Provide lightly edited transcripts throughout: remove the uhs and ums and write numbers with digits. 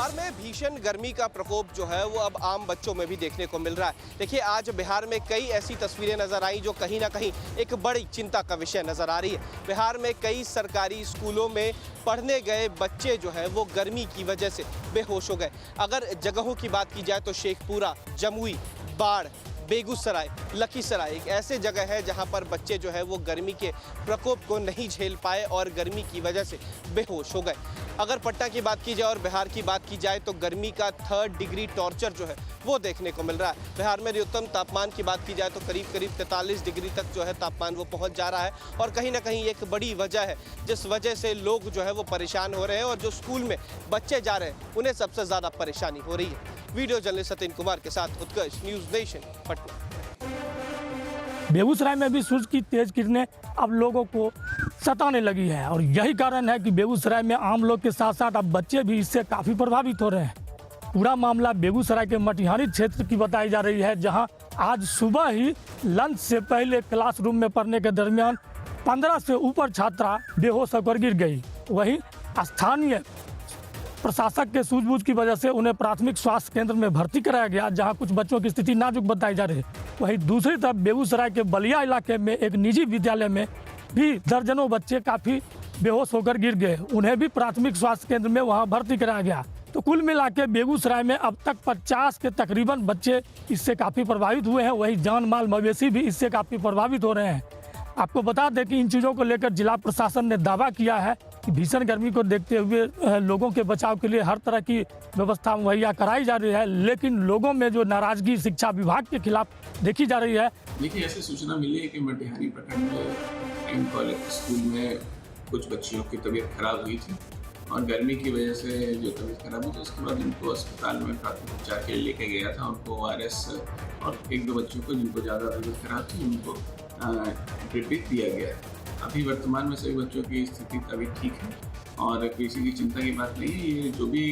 बिहार में भीषण गर्मी का प्रकोप जो है वो अब आम बच्चों में भी देखने को मिल रहा है। देखिए, आज बिहार में कई ऐसी तस्वीरें नजर आई जो कहीं ना कहीं एक बड़ी चिंता का विषय नजर आ रही है। बिहार में कई सरकारी स्कूलों में पढ़ने गए बच्चे जो है वो गर्मी की वजह से बेहोश हो गए। अगर जगहों की बात की जाए तो शेखपुरा, जमुई, बाढ़, बेगूसराय, लखीसराय एक ऐसे जगह है जहां पर बच्चे जो है वो गर्मी के प्रकोप को नहीं झेल पाए और गर्मी की वजह से बेहोश हो गए। अगर पटना की बात की जाए और बिहार की बात की जाए तो गर्मी का 3rd डिग्री टॉर्चर जो है वो देखने को मिल रहा है। बिहार में न्यूनतम तापमान की बात की जाए तो करीब 43 डिग्री तक जो है तापमान वो पहुंच जा रहा है और कहीं ना कहीं एक बड़ी वजह है जिस वजह से लोग जो है वो परेशान हो रहे हैं और जो स्कूल में बच्चे जा रहे हैं उन्हें सबसे ज़्यादा परेशानी हो रही है। वीडियो जर्नलिस्ट सतीन कुमार के साथ उत्कर्ष, न्यूज़ नेशन, पटना। बेगूसराय में भी सूरज की तेज किरणें अब लोगों को सताने लगी है और यही कारण है कि बेगूसराय में आम लोग के साथ साथ अब बच्चे भी इससे काफ़ी प्रभावित हो रहे हैं। पूरा मामला बेगूसराय के मटिहानी क्षेत्र की बताई जा रही है, जहां आज सुबह ही लंच से पहले क्लासरूम में पढ़ने के दरमियान 15 से ऊपर छात्रा बेहोश होकर गिर गई। वहीं स्थानीय प्रशासक के सूझबूझ की वजह से उन्हें प्राथमिक स्वास्थ्य केंद्र में भर्ती कराया गया, जहां कुछ बच्चों की स्थिति नाजुक बताई जा रही है। वहीं दूसरी तरफ बेगूसराय के बलिया इलाके में एक निजी विद्यालय में भी दर्जनों बच्चे काफ़ी बेहोश होकर गिर गए। उन्हें भी प्राथमिक स्वास्थ्य केंद्र में वहां भर्ती कराया गया। तो कुल मिला के बेगूसराय में अब तक 50 के तकरीबन बच्चे इससे काफ़ी प्रभावित हुए हैं। वहीं जान माल मवेशी भी इससे काफ़ी प्रभावित हो रहे हैं। आपको बता दें कि इन चीज़ों को लेकर जिला प्रशासन ने दावा किया है कि भीषण गर्मी को देखते हुए लोगों के बचाव के लिए हर तरह की व्यवस्था मुहैया कराई जा रही है, लेकिन लोगों में जो नाराजगी शिक्षा विभाग के खिलाफ देखी जा रही है। देखिए, ऐसी सूचना मिली है कि मटिहानी प्रखंड में कॉलेज स्कूल में कुछ बच्चियों की तबीयत खराब हुई थी और गर्मी की वजह से जो तबीयत खराब हुई थी उसके बाद उनको अस्पताल में प्राथमिक उपचार के लिए लेके गया था। उनको ORS और 1-2 बच्चों को जिनको ज़्यादा तबीयत खराब थी उनको ट्रीटमेंट दिया गया है। अभी वर्तमान में सभी बच्चों की स्थिति अभी ठीक है और किसी की चिंता की बात नहीं है। ये जो भी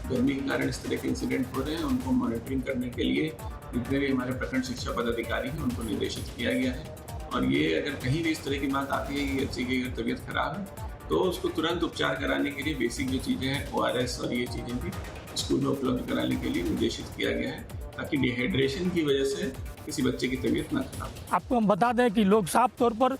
गर्मी के कारण इस तरह के इंसिडेंट हो रहे हैं उनको मॉनिटरिंग करने के लिए जितने भी हमारे प्रखंड शिक्षा पदाधिकारी हैं उनको निर्देशित किया गया है। और ये अगर कहीं भी इस तरह की बात आती है कि बच्चे की अगर तबीयत खराब है तो उसको तुरंत उपचार कराने के लिए बेसिक जो चीज़ें हैं ORS और ये चीज़ें भी स्कूल में उपलब्ध कराने के लिए निर्देशित किया गया है ताकि डिहाइड्रेशन की वजह से किसी बच्चे की तबीयत न खराब। आपको हम बता दें कि लोग साफ तौर पर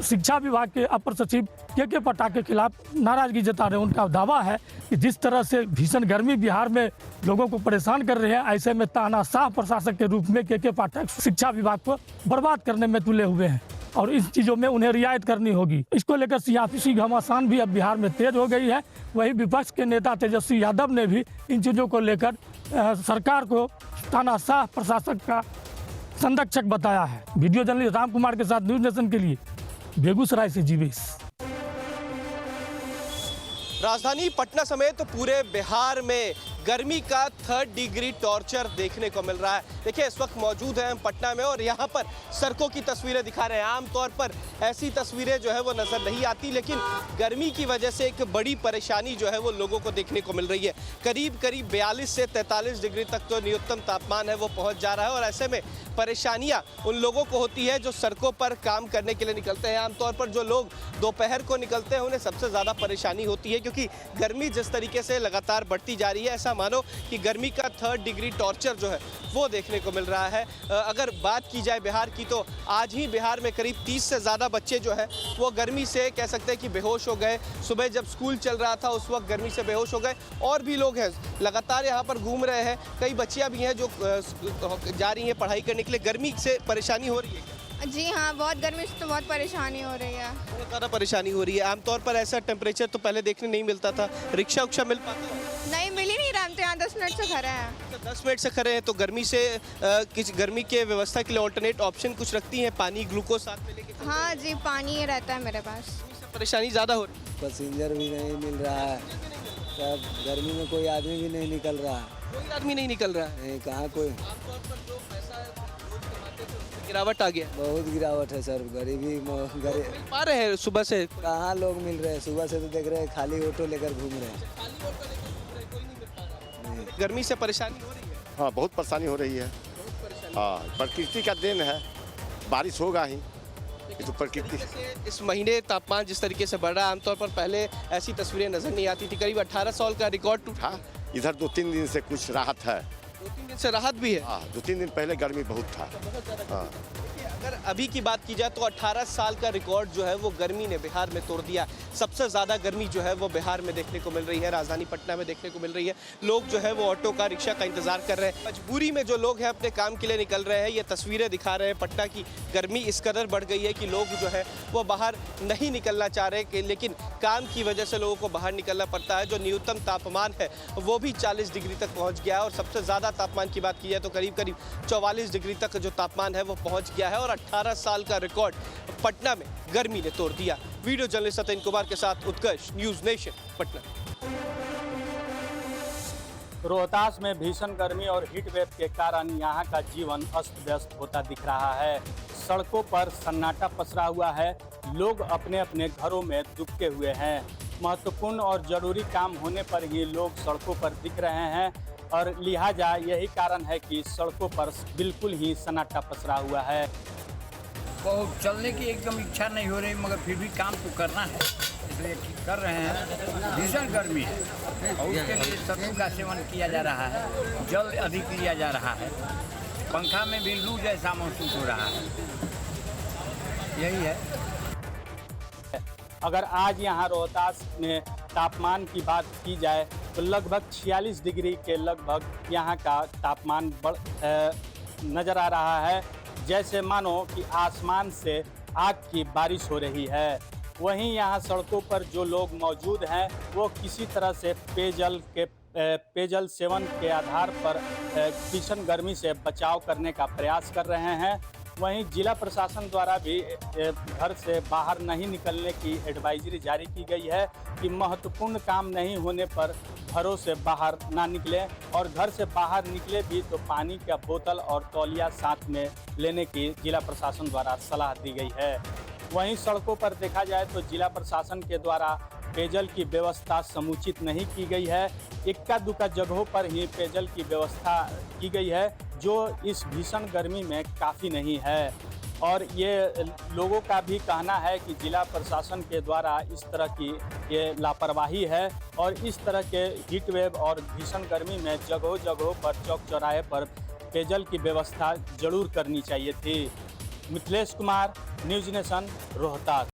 शिक्षा विभाग के अपर सचिव के पाठक के खिलाफ नाराजगी जता रहे हैं। उनका दावा है कि जिस तरह से भीषण गर्मी बिहार में लोगों को परेशान कर रहे हैं, ऐसे में तानाशाह प्रशासक के रूप में के पाठक शिक्षा विभाग को बर्बाद करने में तुले हुए हैं और इन चीज़ों में उन्हें रियायत करनी होगी। इसको लेकर सियासी घमासान भी अब बिहार में तेज हो गई है। वहीं विपक्ष के नेता तेजस्वी यादव ने भी इन चीज़ों को लेकर सरकार को तानाशाह प्रशासक का संरक्षक बताया है। वीडियो जर्नलिस्ट राम कुमार के साथ न्यूज़ नेशन के लिए बेगूसराय से जीवेश। राजधानी पटना समेत पूरे बिहार में गर्मी का 3rd डिग्री टॉर्चर देखने को मिल रहा है। देखिए, इस वक्त मौजूद हैं हम पटना में और यहाँ पर सड़कों की तस्वीरें दिखा रहे हैं। आमतौर पर ऐसी तस्वीरें जो है वो नज़र नहीं आती, लेकिन गर्मी की वजह से एक बड़ी परेशानी जो है वो लोगों को देखने को मिल रही है। करीब 42 से 43 डिग्री तक तो न्यूनतम तापमान है वो पहुँच जा रहा है और ऐसे में परेशानियाँ उन लोगों को होती है जो सड़कों पर काम करने के लिए निकलते हैं। आमतौर पर जो लोग दोपहर को निकलते हैं उन्हें सबसे ज़्यादा परेशानी होती है, क्योंकि गर्मी जिस तरीके से लगातार बढ़ती जा रही है, ऐसा मानो कि गर्मी का 3rd डिग्री टॉर्चर जो है वो देखने को मिल रहा है। अगर बात की जाए बिहार की तो आज ही बिहार में करीब 30 से ज़्यादा बच्चे जो है वो गर्मी से कह सकते हैं कि बेहोश हो गए। सुबह जब स्कूल चल रहा था उस वक्त गर्मी से बेहोश हो गए। और भी लोग हैं लगातार यहाँ पर घूम रहे हैं। कई बच्चियाँ भी हैं जो जा रही हैं पढ़ाई करने के लिए। गर्मी से परेशानी हो रही है? जी हाँ, बहुत गर्मी से तो बहुत परेशानी हो रही है। बहुत ज़्यादा परेशानी हो रही है। आमतौर पर ऐसा टेम्परेचर तो पहले देखने नहीं मिलता था। रिक्शा उक्शा मिल पाता है? नहीं, मिल ही नहीं रहा। हम तो यहाँ 10 मिनट से खड़े हैं। 10 मिनट से खड़े हैं तो गर्मी से किस गर्मी के व्यवस्था के लिए ऑल्टरनेट ऑप्शन कुछ रखती हैं? पानी, ग्लूकोज साथ में लेके? हाँ जी, पानी रहता है मेरे पास। परेशानी ज़्यादा हो रही है? पैसेंजर भी नहीं मिल रहा है, सब गर्मी में कोई आदमी भी नहीं निकल रहा है। कोई आदमी नहीं निकल रहा है? नहीं, कहाँ कोई। आमतौर पर जो पैसा रोज कमाते थे उसमें गिरावट आ गया? बहुत गिरावट है सर, गरीबी मिल पा रहे हैं सुबह से? कहाँ लोग मिल रहे हैं, सुबह से तो देख रहे हैं खाली ऑटो लेकर घूम रहे हैं। कोई नहीं मिल पा रहा। गर्मी से परेशानी हो रही है? हाँ, बहुत परेशानी हो रही है। हाँ, प्रकृति का देन है, बारिश होगा ही। तो प्रकृति इस महीने तापमान जिस तरीके से बढ़ रहा है, आमतौर पर पहले ऐसी तस्वीरें नजर नहीं आती थी। करीब 18 साल का रिकॉर्ड टूटा। इधर 2-3 दिन से कुछ राहत है। 2-3 दिन से राहत भी है। हाँ, 2-3 दिन पहले गर्मी बहुत था। हाँ। अगर अभी की बात की जाए तो 18 साल का रिकॉर्ड जो है वो गर्मी ने बिहार में तोड़ दिया। सबसे ज़्यादा गर्मी जो है वो बिहार में देखने को मिल रही है, राजधानी पटना में देखने को मिल रही है। लोग जो है वो ऑटो का, रिक्शा का इंतजार कर रहे हैं। मजबूरी में जो लोग हैं अपने काम के लिए निकल रहे हैं। ये तस्वीरें दिखा रहे हैं पटना की। गर्मी इस कदर बढ़ गई है कि लोग जो है वो बाहर नहीं निकलना चाह रहे, लेकिन काम की वजह से लोगों को बाहर निकलना पड़ता है। जो न्यूनतम तापमान है वो भी 40 डिग्री तक पहुँच गया है और सबसे ज़्यादा तापमान की बात की जाए तो करीब 44 डिग्री तक जो तापमान है वो पहुँच गया है और 18 साल का रिकॉर्ड पटना में गर्मी ने तोड़ दिया। वीडियो जर्नलिस्ट सत्येंद्र कुमार के साथ उत्कर्ष, न्यूज़ नेशन, पटना। रोहतास में भीषण गर्मी और हीट वेव के कारण यहाँ का जीवन अस्त व्यस्त होता दिख रहा है। सड़कों पर सन्नाटा पसरा हुआ है। लोग अपने अपने घरों में दुबके हुए हैं। महत्वपूर्ण और जरूरी काम होने पर ही लोग सड़कों पर दिख रहे हैं और लिहाजा यही कारण है कि सड़कों पर बिल्कुल ही सन्नाटा पसरा हुआ है। बहुत चलने की एकदम इच्छा नहीं हो रही, मगर फिर भी काम तो करना है, इसलिए कर रहे हैं। भीषण गर्मी है और उसके लिए सत्तू का सेवन किया जा रहा है, जल अधिक लिया जा रहा है, पंखा में भी लू जैसा महसूस हो रहा है। यही है। अगर आज यहाँ रोहतास में तापमान की बात की जाए तो लगभग 46 डिग्री के लगभग यहाँ का तापमान नज़र आ रहा है, जैसे मानो कि आसमान से आग की बारिश हो रही है। वहीं यहाँ सड़कों पर जो लोग मौजूद हैं वो किसी तरह से पेयजल सेवन के आधार पर भीषण गर्मी से बचाव करने का प्रयास कर रहे हैं। वहीं जिला प्रशासन द्वारा भी घर से बाहर नहीं निकलने की एडवाइजरी जारी की गई है कि महत्वपूर्ण काम नहीं होने पर घरों से बाहर ना निकलें और घर से बाहर निकले भी तो पानी का बोतल और तौलिया साथ में लेने की जिला प्रशासन द्वारा सलाह दी गई है। वहीं सड़कों पर देखा जाए तो जिला प्रशासन के द्वारा पेयजल की व्यवस्था समुचित नहीं की गई है। इक्का दुक्का जगहों पर ही पेयजल की व्यवस्था की गई है, जो इस भीषण गर्मी में काफ़ी नहीं है। और ये लोगों का भी कहना है कि जिला प्रशासन के द्वारा इस तरह की ये लापरवाही है और इस तरह के हीट वेव और भीषण गर्मी में जगहों जगहों पर चौक चौराहे पर पेयजल की व्यवस्था जरूर करनी चाहिए थी। Mithilesh Kumar, news nation, Rohtas.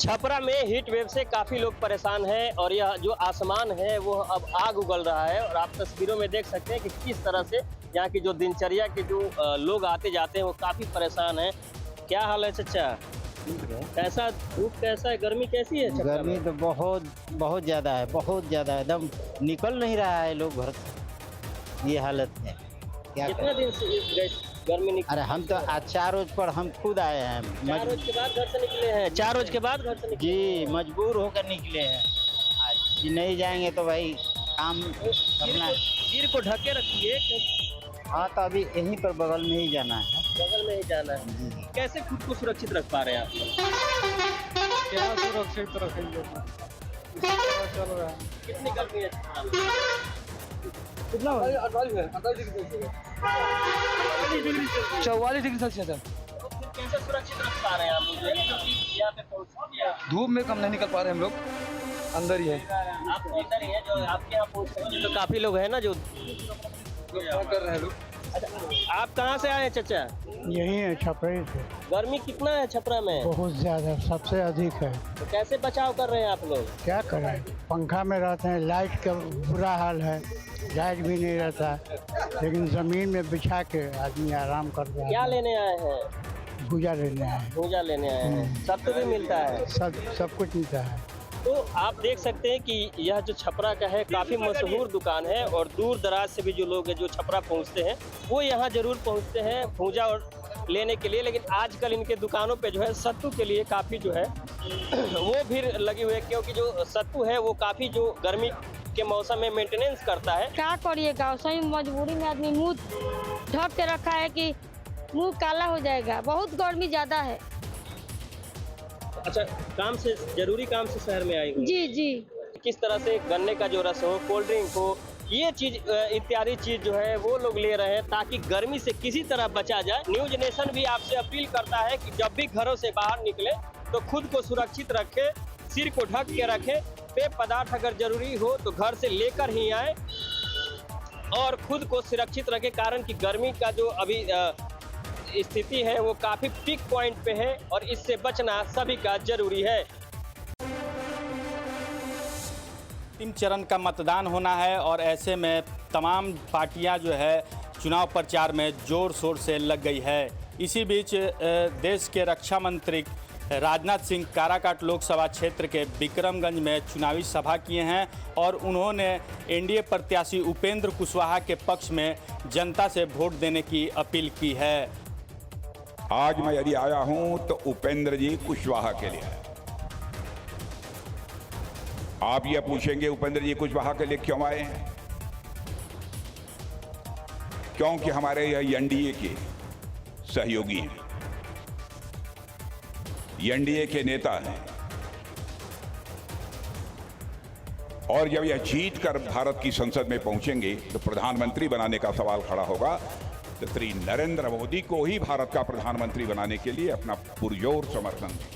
छपरा में हीट वेव से काफ़ी लोग परेशान हैं और यह जो आसमान है वो अब आग उगल रहा है और आप तस्वीरों में देख सकते हैं कि किस तरह से यहाँ की जो दिनचर्या के जो लोग आते जाते हैं वो काफ़ी परेशान हैं। क्या हाल है चचा? कैसा धूप, कैसा है, गर्मी कैसी है? गर्मी तो बहुत ज़्यादा है, बहुत ज़्यादा, एकदम निकल नहीं रहा है लोग घर से। ये हालत है। क्या कितने दिन से गर्मी निकल? अरे हम तो आज 4 रोज पर हम खुद आए हैं। 4 रोज के बाद घर से निकले हैं? 4 रोज के बाद घर से निकले? जी, मजबूर होकर निकले हैं। आज नहीं जाएंगे तो भाई काम करना है। सिर को ढके रखिए। हाँ, तो अभी यहीं पर बगल में ही जाना है। बगल में ही जाना है। कैसे खुद को सुरक्षित रख पा रहे हैं आप लोग? क्या सुरक्षित रखेंगे? चल रहा है। कितनी गर्मी है? कितना 44 डिग्री सेल्सियस है। कैसे सुरक्षित रख पा रहे हैं आप लोग? क्योंकि यहाँ पे पहुँच धूप में कम नहीं निकल पा रहे हम लोग, अंदर ही है। आप अंदर ही है, जो आपके यहाँ पहुँच तो काफ़ी लोग हैं ना जो कर रहे हैं लोग। अच्छा, आप कहाँ से आए हैं चचा? यही है, छपरे से। गर्मी कितना है छपरा में? बहुत ज्यादा, सबसे अधिक है। तो कैसे बचाव कर रहे हैं आप लोग? क्या करें, पंखा में रहते हैं, लाइट का बुरा हाल है, लाइट भी नहीं रहता, लेकिन जमीन में बिछा के आदमी आराम कर रहा है। क्या लेने आए हैं? भूजा लेने आए हैं। भूजा लेने आए हैं। सब तो भी मिलता है? सब कुछ मिलता है। तो आप देख सकते हैं कि यह जो छपरा का है काफ़ी मशहूर दुकान है और दूर दराज से भी जो लोग हैं जो छपरा पहुंचते हैं वो यहाँ ज़रूर पहुंचते हैं भूजा और लेने के लिए। लेकिन आजकल इनके दुकानों पे जो है सत्तू के लिए काफ़ी जो है वो भीड़ लगी हुई है, क्योंकि जो सत्तू है वो काफ़ी जो गर्मी के मौसम में मेंटेनेंस करता है। क्या करिएगा, सही मजबूरी में आदमी मुँह ढक के रखा है कि मुँह काला हो जाएगा, बहुत गर्मी ज़्यादा है। अच्छा, काम से, जरूरी काम से शहर में आई? जी जी। किस तरह से गन्ने का जो रस हो, कोल्ड ड्रिंक हो, ये चीज इत्यादि चीज जो है वो लोग ले रहे हैं ताकि गर्मी से किसी तरह बचा जाए। न्यूज़ नेशन भी आपसे अपील करता है कि जब भी घरों से बाहर निकले तो खुद को सुरक्षित रखें, सिर को ढक के रखें पेय पदार्थ अगर जरूरी हो तो घर से लेकर ही आए और खुद को सुरक्षित रखें, कारण कि गर्मी का जो अभी स्थिति है वो काफ़ी पीक पॉइंट पे है और इससे बचना सभी का जरूरी है। अंतिम चरण का मतदान होना है और ऐसे में तमाम पार्टियां जो है चुनाव प्रचार में जोर शोर से लग गई है। इसी बीच देश के रक्षा मंत्री राजनाथ सिंह काराकाट लोकसभा क्षेत्र के विक्रमगंज में चुनावी सभा किए हैं और उन्होंने एनडीए प्रत्याशी उपेंद्र कुशवाहा के पक्ष में जनता से वोट देने की अपील की है। आज मैं यदि आया हूं तो उपेंद्र जी कुशवाहा के लिए। आप ये पूछेंगे उपेंद्र जी कुशवाहा के लिए क्यों आए हैं? क्योंकि हमारे यह एनडीए के सहयोगी हैं, एनडीए के नेता हैं और जब यह जीत कर भारत की संसद में पहुंचेंगे तो प्रधानमंत्री बनाने का सवाल खड़ा होगा तो श्री नरेंद्र मोदी को ही भारत का प्रधानमंत्री बनाने के लिए अपना पुरजोर समर्थन दें।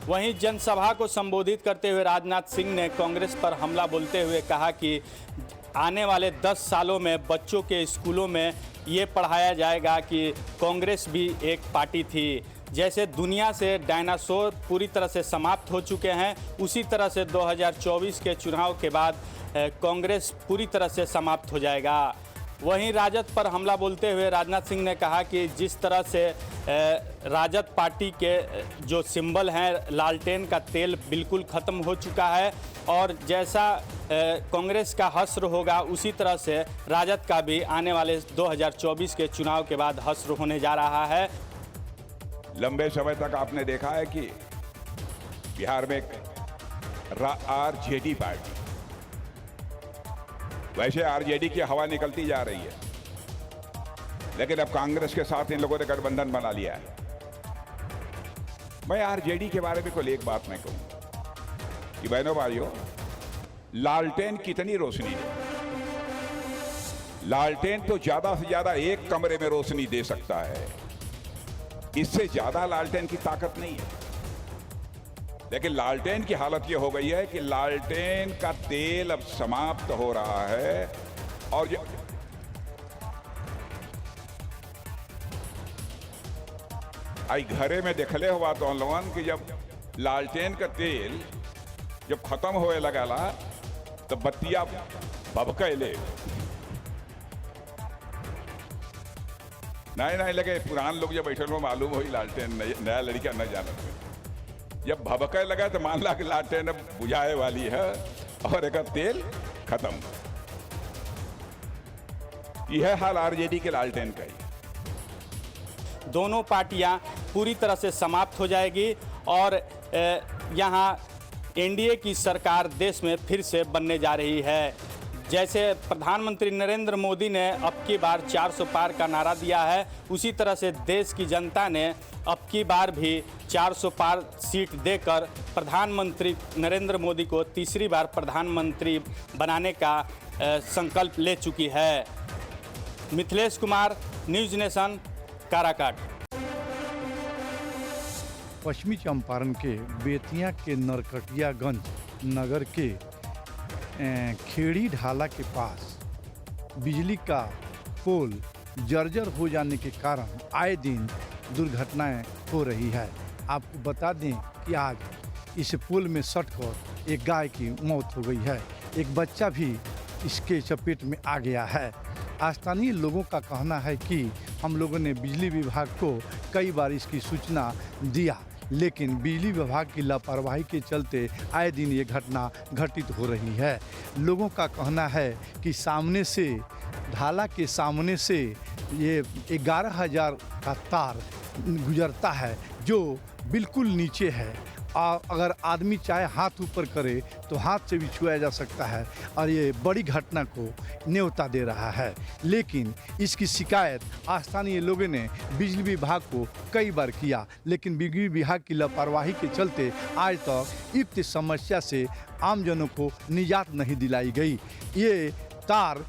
वहीं जनसभा को संबोधित करते हुए राजनाथ सिंह ने कांग्रेस पर हमला बोलते हुए कहा कि आने वाले 10 सालों में बच्चों के स्कूलों में ये पढ़ाया जाएगा कि कांग्रेस भी एक पार्टी थी। जैसे दुनिया से डायनासोर पूरी तरह से समाप्त हो चुके हैं, उसी तरह से 2024 के चुनाव के बाद कांग्रेस पूरी तरह से समाप्त हो जाएगा। वहीं राजद पर हमला बोलते हुए राजनाथ सिंह ने कहा कि जिस तरह से राजद पार्टी के जो सिंबल हैं लालटेन का तेल बिल्कुल ख़त्म हो चुका है और जैसा कांग्रेस का हश्र होगा उसी तरह से राजद का भी आने वाले 2024 के चुनाव के बाद हश्र होने जा रहा है। लंबे समय तक आपने देखा है कि बिहार में आरजेडी पार्टी, वैसे आरजेडी की हवा निकलती जा रही है, लेकिन अब कांग्रेस के साथ इन लोगों ने गठबंधन बना लिया है। मैं आरजेडी के बारे में कोई एक बात मैं कहूं कि बहनों भाइयों, लालटेन कितनी रोशनी दे? लालटेन तो ज्यादा से ज्यादा एक कमरे में रोशनी दे सकता है, इससे ज्यादा लालटेन की ताकत नहीं है। लेकिन लालटेन की हालत यह हो गई है कि लालटेन का तेल अब समाप्त हो रहा है और आई घरे में देखले हुआ तो उन लोगन कि जब लालटेन का तेल जब खत्म होए लगा तो बत्तियां भभकैले नहीं लगे। पुरान लोग जब बैठे मालूम हो लालटेन नया लड़का न जानत में, जब भभके लगा तो मान ला कि लालटेन अब बुझाए वाली है और एक तेल खत्म। यह हाल आरजेडी के लालटेन का ही। दोनों पार्टियां पूरी तरह से समाप्त हो जाएगी और यहां एनडीए की सरकार देश में फिर से बनने जा रही है। जैसे प्रधानमंत्री नरेंद्र मोदी ने अब की बार 400 पार का नारा दिया है, उसी तरह से देश की जनता ने अब की बार भी 400 पार सीट देकर प्रधानमंत्री नरेंद्र मोदी को तीसरी बार प्रधानमंत्री बनाने का संकल्प ले चुकी है। Mithilesh Kumar, news nation, Karakat. पश्चिमी चंपारण के बेतिया के नरकटियागंज नगर के खेड़ी ढाला के पास बिजली का पोल जर्जर हो जाने के कारण आए दिन दुर्घटनाएं हो रही है। आपको बता दें कि आज इस पुल में सटकर एक गाय की मौत हो गई है, एक बच्चा भी इसके चपेट में आ गया है। स्थानीय लोगों का कहना है कि हम लोगों ने बिजली विभाग को कई बार इसकी सूचना दिया, लेकिन बिजली विभाग की लापरवाही के चलते आए दिन ये घटना घटित हो रही है। लोगों का कहना है कि सामने से ढाला के सामने से ये 11,000 का तार गुजरता है जो बिल्कुल नीचे है और अगर आदमी चाहे हाथ ऊपर करे तो हाथ से भी छुआ जा सकता है और ये बड़ी घटना को न्योता दे रहा है। लेकिन इसकी शिकायत स्थानीय लोगों ने बिजली विभाग को कई बार किया, लेकिन बिजली विभाग की लापरवाही के चलते आज तक इस समस्या से आमजनों को निजात नहीं दिलाई गई। ये तार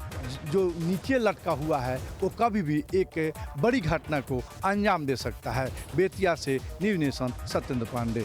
जो नीचे लटका हुआ है वो कभी भी एक बड़ी घटना को अंजाम दे सकता है। बेतिया से न्यूज़ नेशन, सत्येंद्र पांडे।